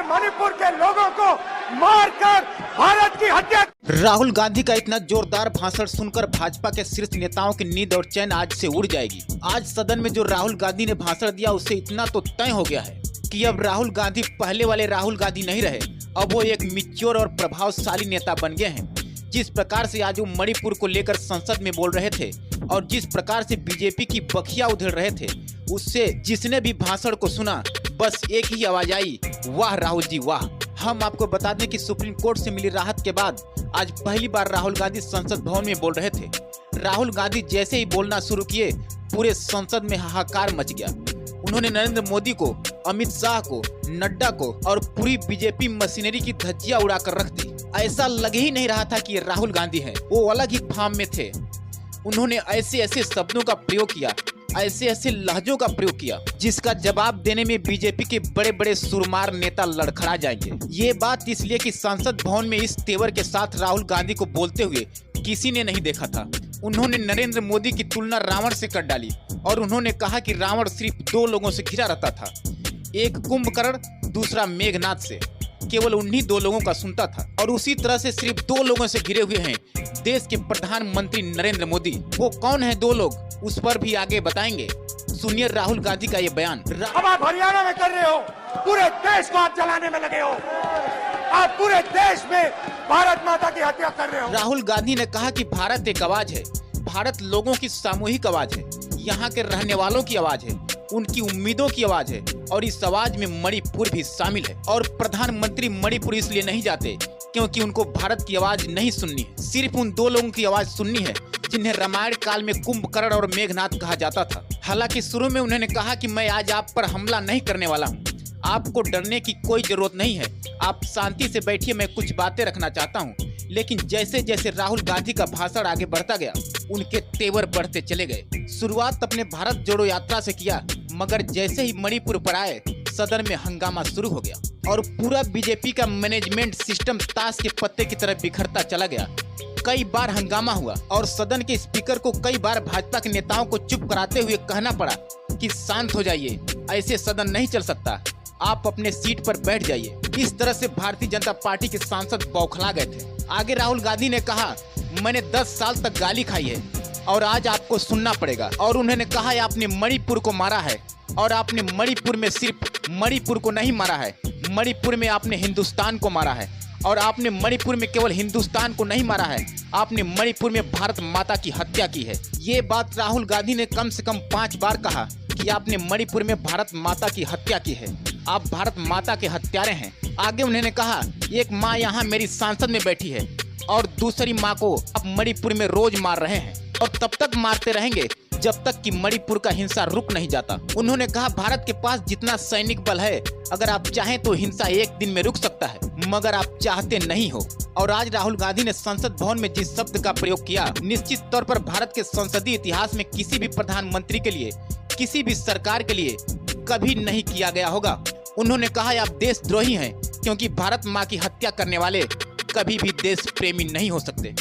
मणिपुर के लोगों को मारकर भारत की हत्या। राहुल गांधी का इतना जोरदार भाषण सुनकर भाजपा के शीर्ष नेताओं की नींद और चैन आज से उड़ जाएगी। आज सदन में जो राहुल गांधी ने भाषण दिया उससे इतना तो तय हो गया है कि अब राहुल गांधी पहले वाले राहुल गांधी नहीं रहे। अब वो एक मैच्योर और प्रभावशाली नेता बन गए हैं। जिस प्रकार से आज वो मणिपुर को लेकर संसद में बोल रहे थे और जिस प्रकार से बीजेपी की बखिया उधेड़ रहे थे, उससे जिसने भी भाषण को सुना बस एक ही आवाज आई, वाह राहुल जी वाह। हम आपको बता दें कि सुप्रीम कोर्ट से मिली राहत के बाद आज पहली बार राहुल गांधी संसद भवन में बोल रहे थे। राहुल गांधी जैसे ही बोलना शुरू किए पूरे संसद में हाहाकार मच गया। उन्होंने नरेंद्र मोदी को, अमित शाह को, नड्डा को और पूरी बीजेपी मशीनरी की धज्जियां उड़ाकर रख दी। ऐसा लग ही नहीं रहा था कि ये राहुल गांधी हैं, वो अलग ही फार्म में थे। उन्होंने ऐसे ऐसे शब्दों का प्रयोग किया, ऐसे ऐसे लहजों का प्रयोग किया जिसका जवाब देने में बीजेपी के बड़े बड़े सुरमार नेता लड़खड़ा जाएंगे। ये बात इसलिए कि संसद भवन में इस तेवर के साथ राहुल गांधी को बोलते हुए किसी ने नहीं देखा था। उन्होंने नरेंद्र मोदी की तुलना रावण से कर डाली और उन्होंने कहा कि रावण सिर्फ दो लोगों से घिरा रहता था, एक कुंभकर्ण, दूसरा मेघनाथ से। केवल उन्हीं दो लोगों का सुनता था और उसी तरह से सिर्फ दो लोगों से घिरे हुए हैं देश के प्रधानमंत्री नरेंद्र मोदी। वो कौन है दो लोग, उस पर भी आगे बताएंगे। सुनिए राहुल गांधी का ये बयान। अब आप हरियाणा में कर रहे हो, पूरे देश को आप जलाने में लगे हो। आप पूरे देश में भारत माता की हत्या कर रहे हो। राहुल गांधी ने कहा कि भारत एक आवाज है, भारत लोगों की सामूहिक आवाज है, यहाँ के रहने वालों की आवाज है, उनकी उम्मीदों की आवाज है और इस आवाज में मणिपुर भी शामिल है। और प्रधानमंत्री मणिपुर इसलिए नहीं जाते क्योंकि उनको भारत की आवाज नहीं सुननी है, सिर्फ उन दो लोगों की आवाज सुननी है जिन्हें रामायण काल में कुंभकर्ण और मेघनाथ कहा जाता था। हालांकि शुरू में उन्होंने कहा कि मैं आज आप पर हमला नहीं करने वाला हूँ, आपको डरने की कोई जरूरत नहीं है, आप शांति से बैठिए, मैं कुछ बातें रखना चाहता हूँ। लेकिन जैसे जैसे राहुल गांधी का भाषण आगे बढ़ता गया उनके तेवर बढ़ते चले गए। शुरुआत अपने भारत जोड़ो यात्रा से किया, मगर जैसे ही मणिपुर पर आए सदन में हंगामा शुरू हो गया और पूरा बीजेपी का मैनेजमेंट सिस्टम ताश के पत्ते की तरह बिखरता चला गया। कई बार हंगामा हुआ और सदन के स्पीकर को कई बार भाजपा के नेताओं को चुप कराते हुए कहना पड़ा कि शांत हो जाइए, ऐसे सदन नहीं चल सकता, आप अपने सीट पर बैठ जाइए। इस तरह से भारतीय जनता पार्टी के सांसद बौखला गए थे। आगे राहुल गांधी ने कहा, मैंने 10 साल तक गाली खाई है और आज आपको सुनना पड़ेगा। और उन्होंने कहा आपने मणिपुर को मारा है और आपने मणिपुर में सिर्फ मणिपुर को नहीं मारा है, मणिपुर में आपने हिंदुस्तान को मारा है। और आपने मणिपुर में केवल हिंदुस्तान को नहीं मारा है, आपने मणिपुर में भारत माता की हत्या की है। ये बात राहुल गांधी ने कम से कम 5 बार कहा कि आपने मणिपुर में भारत माता की हत्या की है, आप भारत माता के हत्यारे हैं। आगे उन्होंने कहा, एक माँ यहाँ मेरी सांसद में बैठी है और दूसरी माँ को आप मणिपुर में रोज मार रहे हैं और तब तक मारते रहेंगे जब तक कि मणिपुर का हिंसा रुक नहीं जाता। उन्होंने कहा, भारत के पास जितना सैनिक बल है, अगर आप चाहें तो हिंसा एक दिन में रुक सकता है, मगर आप चाहते नहीं हो। और आज राहुल गांधी ने संसद भवन में जिस शब्द का प्रयोग किया, निश्चित तौर पर भारत के संसदीय इतिहास में किसी भी प्रधानमंत्री के लिए, किसी भी सरकार के लिए कभी नहीं किया गया होगा। उन्होंने कहा, आप देशद्रोही हैं क्योंकि भारत माँ की हत्या करने वाले कभी भी देश प्रेमी नहीं हो सकते।